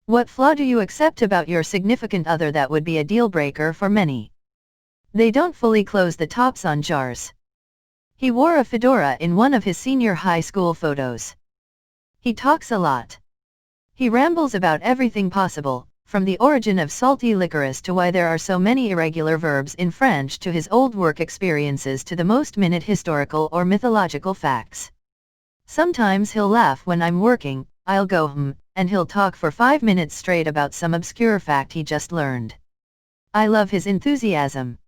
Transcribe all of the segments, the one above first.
What flaw do you accept about your significant other that would be a deal breaker for many? They don't fully close the tops on jars. He wore a fedora in one of his senior high school photos. He talks a lot. He rambles about everything possible, from the origin of salty licorice to why there are so many irregular verbs in French to his old work experiences to the most minute historical or mythological facts. Sometimes he'll laugh when I'm working, I'll go and he'll talk for 5 minutes straight about some obscure fact he just learned. I love his enthusiasm.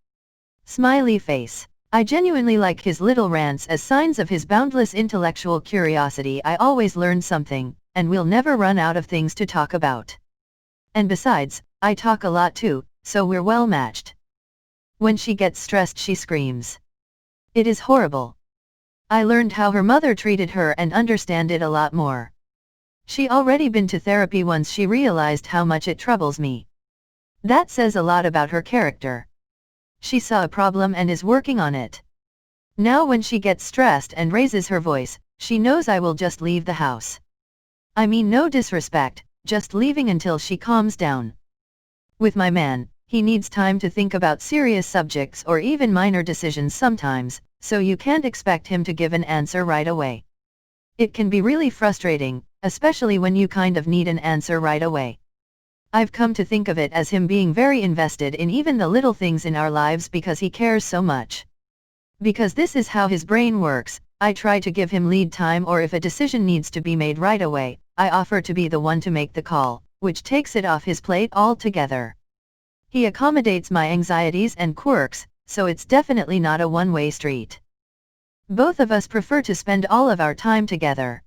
Smiley face. I genuinely like his little rants as signs of his boundless intellectual curiosity. I always learn something, and we'll never run out of things to talk about. And besides, I talk a lot too, so we're well matched. When she gets stressed she screams. It is horrible. I learned how her mother treated her and understand it a lot more. She already been to therapy once she realized how much it troubles me. That says a lot about her character. She saw a problem and is working on it. Now when she gets stressed and raises her voice, she knows I will just leave the house. I mean no disrespect, just leaving until she calms down. With my man, he needs time to think about serious subjects or even minor decisions sometimes, so you can't expect him to give an answer right away. It can be really frustrating, especially when you kind of need an answer right away. I've come to think of it as him being very invested in even the little things in our lives because he cares so much. Because this is how his brain works, I try to give him lead time, or if a decision needs to be made right away, I offer to be the one to make the call, which takes it off his plate altogether. He accommodates my anxieties and quirks, so it's definitely not a one-way street. Both of us prefer to spend all of our time together.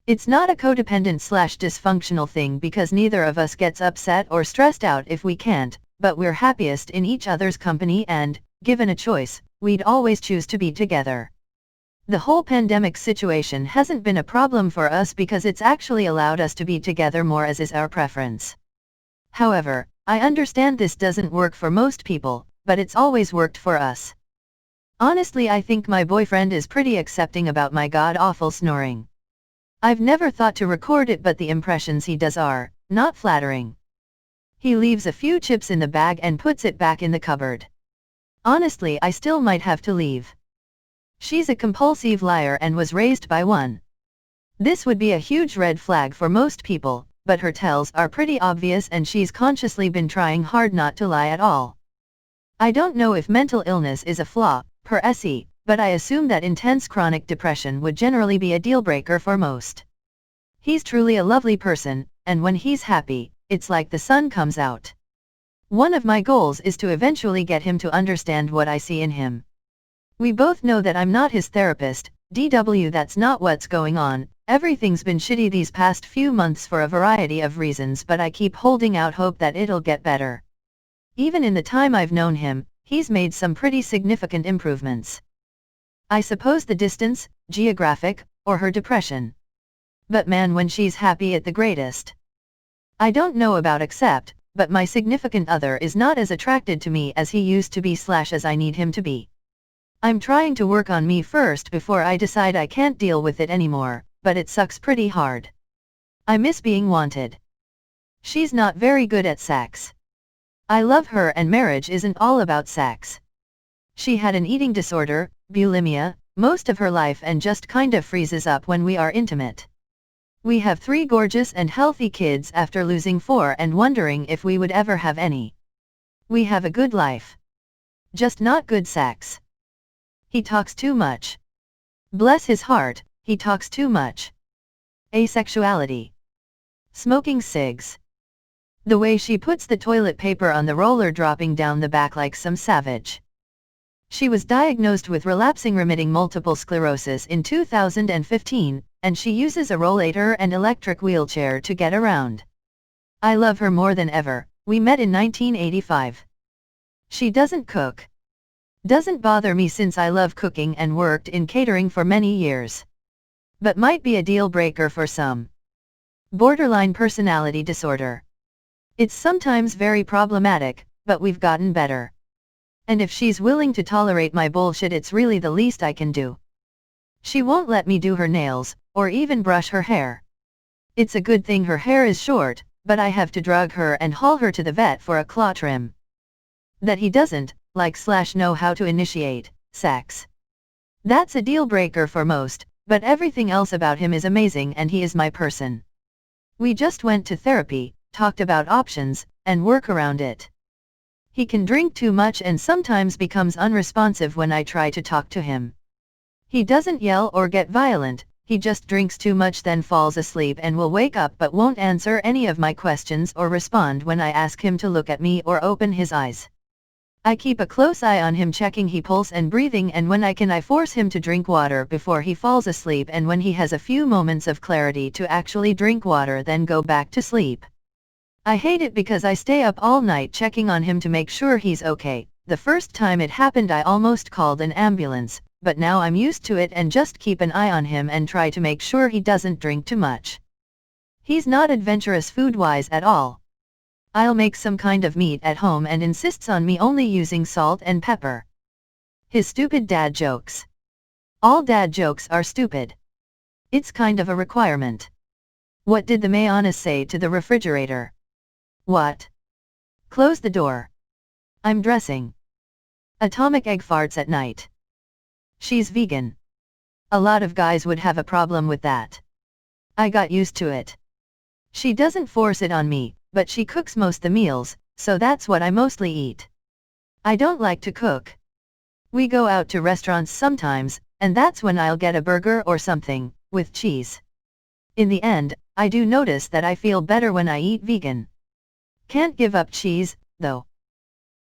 It's not a codependent/dysfunctional thing because neither of us gets upset or stressed out if we can't, but we're happiest in each other's company and, given a choice, we'd always choose to be together. The whole pandemic situation hasn't been a problem for us because it's actually allowed us to be together more, as is our preference. However, I understand this doesn't work for most people, but it's always worked for us. Honestly, I think my boyfriend is pretty accepting about my god-awful snoring. I've never thought to record it, but the impressions he does are not flattering. He leaves a few chips in the bag and puts it back in the cupboard. Honestly, I still might have to leave. She's a compulsive liar and was raised by one. This would be a huge red flag for most people, but her tells are pretty obvious and she's consciously been trying hard not to lie at all. I don't know if mental illness is a flaw, per se, but I assume that intense chronic depression would generally be a deal breaker for most. He's truly a lovely person, and when he's happy, it's like the sun comes out. One of my goals is to eventually get him to understand what I see in him. We both know that I'm not his therapist, that's not what's going on. Everything's been shitty these past few months for a variety of reasons, but I keep holding out hope that it'll get better. Even in the time I've known him, he's made some pretty significant improvements. I suppose the distance, geographic, or her depression. But man, when she's happy at the greatest. I don't know about accept, but my significant other is not as attracted to me as he used to be / as I need him to be. I'm trying to work on me first before I decide I can't deal with it anymore, but it sucks pretty hard. I miss being wanted. She's not very good at sex. I love her and marriage isn't all about sex. She had an eating disorder, bulimia, most of her life and just kind of freezes up when we are intimate. We have 3 gorgeous and healthy kids after losing 4 and wondering if we would ever have any. We have a good life. Just not good sex. He talks too much. Bless his heart, he talks too much. Asexuality. Smoking cigs. The way she puts the toilet paper on the roller dropping down the back like some savage. She was diagnosed with relapsing remitting multiple sclerosis in 2015, and she uses a rollator and electric wheelchair to get around. I love her more than ever. We met in 1985. She doesn't cook. Doesn't bother me since I love cooking and worked in catering for many years. But might be a deal breaker for some. Borderline personality disorder. It's sometimes very problematic, but we've gotten better. And if she's willing to tolerate my bullshit, it's really the least I can do. She won't let me do her nails, or even brush her hair. It's a good thing her hair is short, but I have to drug her and haul her to the vet for a claw trim. That he doesn't know how to initiate sex. That's a deal breaker for most, but everything else about him is amazing and he is my person. We just went to therapy, talked about options, and work around it. He can drink too much and sometimes becomes unresponsive when I try to talk to him. He doesn't yell or get violent, he just drinks too much then falls asleep and will wake up but won't answer any of my questions or respond when I ask him to look at me or open his eyes. I keep a close eye on him, checking his pulse and breathing, and when I can I force him to drink water before he falls asleep, and when he has a few moments of clarity to actually drink water then go back to sleep. I hate it because I stay up all night checking on him to make sure he's okay. The first time it happened I almost called an ambulance, but now I'm used to it and just keep an eye on him and try to make sure he doesn't drink too much. He's not adventurous food-wise at all. I'll make some kind of meat at home and insists on me only using salt and pepper. His stupid dad jokes. All dad jokes are stupid. It's kind of a requirement. What did the mayonnaise say to the refrigerator? What? Close the door. I'm dressing. Atomic egg farts at night. She's vegan. A lot of guys would have a problem with that. I got used to it. She doesn't force it on me, but she cooks most the meals, so that's what I mostly eat. I don't like to cook. We go out to restaurants sometimes, and that's when I'll get a burger or something, with cheese. In the end, I do notice that I feel better when I eat vegan. Can't give up cheese, though.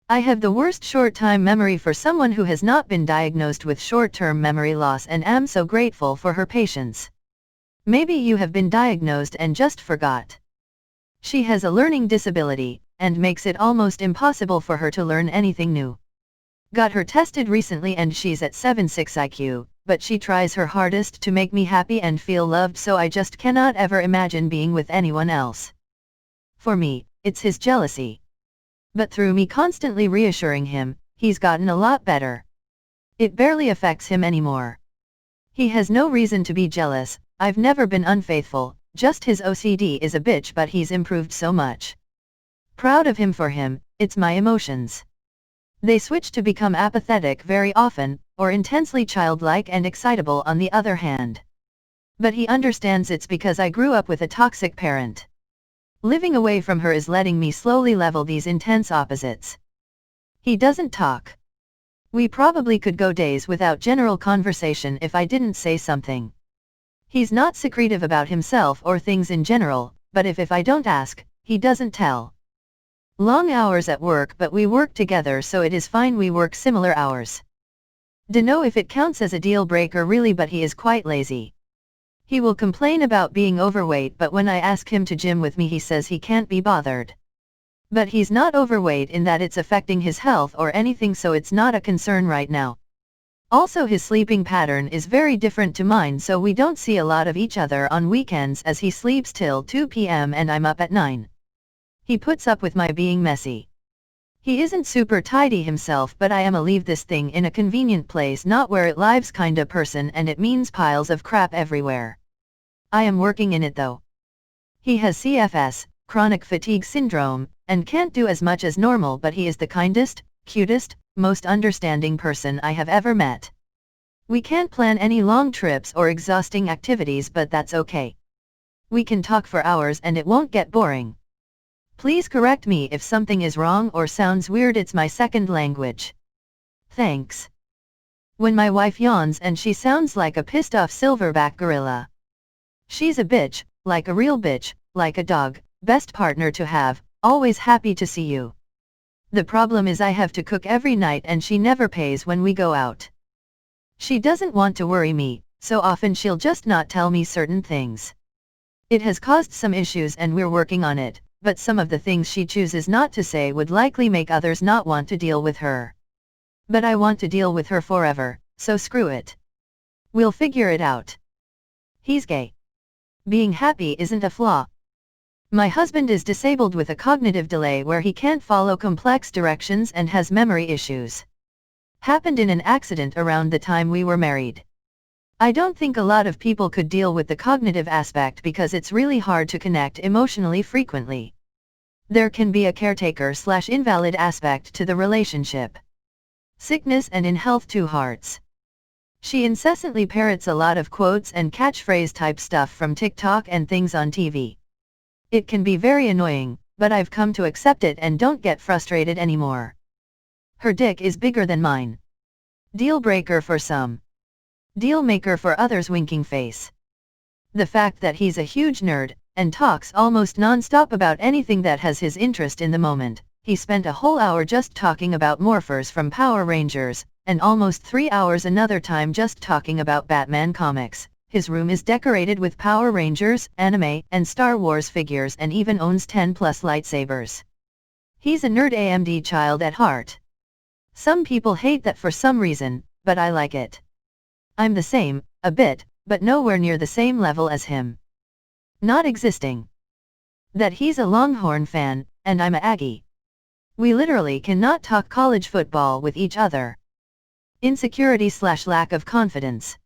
I have the worst short-time memory for someone who has not been diagnosed with short-term memory loss and am so grateful for her patience. Maybe you have been diagnosed and just forgot. She has a learning disability, and makes it almost impossible for her to learn anything new. Got her tested recently and she's at 7.6 IQ, but she tries her hardest to make me happy and feel loved, so I just cannot ever imagine being with anyone else. For me, it's his jealousy. But through me constantly reassuring him, he's gotten a lot better. It barely affects him anymore. He has no reason to be jealous. I've never been unfaithful, just his OCD is a bitch, but he's improved so much. Proud of him for him. It's my emotions. They switch to become apathetic very often, or intensely childlike and excitable on the other hand. But he understands it's because I grew up with a toxic parent. Living away from her is letting me slowly level these intense opposites. He doesn't talk. We probably could go days without general conversation if I didn't say something. He's not secretive about himself or things in general, but if I don't ask, he doesn't tell. Long hours at work, but we work together so it is fine, we work similar hours. Dunno if it counts as a deal breaker really, but he is quite lazy. He will complain about being overweight, but when I ask him to gym with me he says he can't be bothered. But he's not overweight in that it's affecting his health or anything, so it's not a concern right now. Also his sleeping pattern is very different to mine, so we don't see a lot of each other on weekends as he sleeps till 2 p.m. and I'm up at 9. He puts up with my being messy. He isn't super tidy himself, but I am a leave this thing in a convenient place, not where it lives kinda person, and it means piles of crap everywhere. I am working in it though. He has CFS, chronic fatigue syndrome, and can't do as much as normal, but he is the kindest, cutest, most understanding person I have ever met. We can't plan any long trips or exhausting activities, but that's okay. We can talk for hours and it won't get boring. Please correct me if something is wrong or sounds weird, it's my second language. Thanks. When my wife yawns and she sounds like a pissed off silverback gorilla. She's a bitch, like a real bitch, like a dog, best partner to have, always happy to see you. The problem is I have to cook every night and she never pays when we go out. She doesn't want to worry me, so often she'll just not tell me certain things. It has caused some issues and we're working on it, but some of the things she chooses not to say would likely make others not want to deal with her. But I want to deal with her forever, so screw it. We'll figure it out. He's gay. Being happy isn't a flaw. My husband is disabled with a cognitive delay where he can't follow complex directions and has memory issues. Happened in an accident around the time we were married. I don't think a lot of people could deal with the cognitive aspect because it's really hard to connect emotionally frequently. There can be a caretaker/invalid aspect to the relationship. Sickness and in health 2 hearts. She incessantly parrots a lot of quotes and catchphrase type stuff from TikTok and things on TV. It can be very annoying, but I've come to accept it and don't get frustrated anymore. Her dick is bigger than mine. Deal breaker for some. Deal maker for others. Winking face. The fact that he's a huge nerd, and talks almost non-stop about anything that has his interest in the moment. He spent a whole hour just talking about morphers from Power Rangers, and almost 3 hours another time just talking about Batman comics. His room is decorated with Power Rangers, anime, and Star Wars figures and even owns 10+ lightsabers. He's a nerd AMD child at heart. Some people hate that for some reason, but I like it. I'm the same, a bit, but nowhere near the same level as him. Not existing. That he's a Longhorn fan, and I'm a Aggie. We literally cannot talk college football with each other. Insecurity/lack of confidence.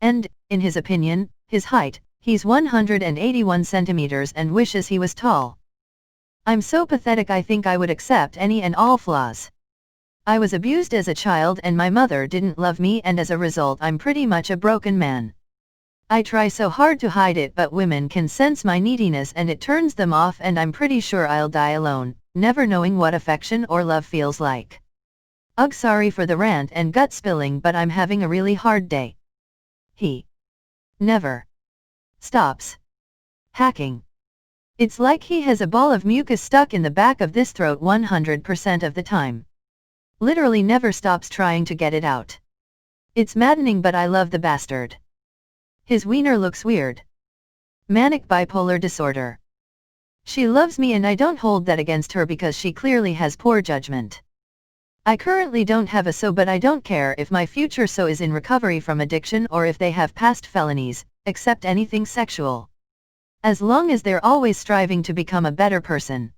And, in his opinion, his height, he's 181 centimeters and wishes he was tall. I'm so pathetic I think I would accept any and all flaws. I was abused as a child and my mother didn't love me and as a result I'm pretty much a broken man. I try so hard to hide it but women can sense my neediness and it turns them off and I'm pretty sure I'll die alone, never knowing what affection or love feels like. Ugh, sorry for the rant and gut spilling but I'm having a really hard day. He never stops hacking. It's like he has a ball of mucus stuck in the back of this throat 100% of the time. Literally never stops trying to get it out. It's maddening but I love the bastard. His wiener looks weird. Manic bipolar disorder. She loves me and I don't hold that against her because she clearly has poor judgment. I currently don't have a so but I don't care if my future so is in recovery from addiction or if they have past felonies, except anything sexual. As long as they're always striving to become a better person.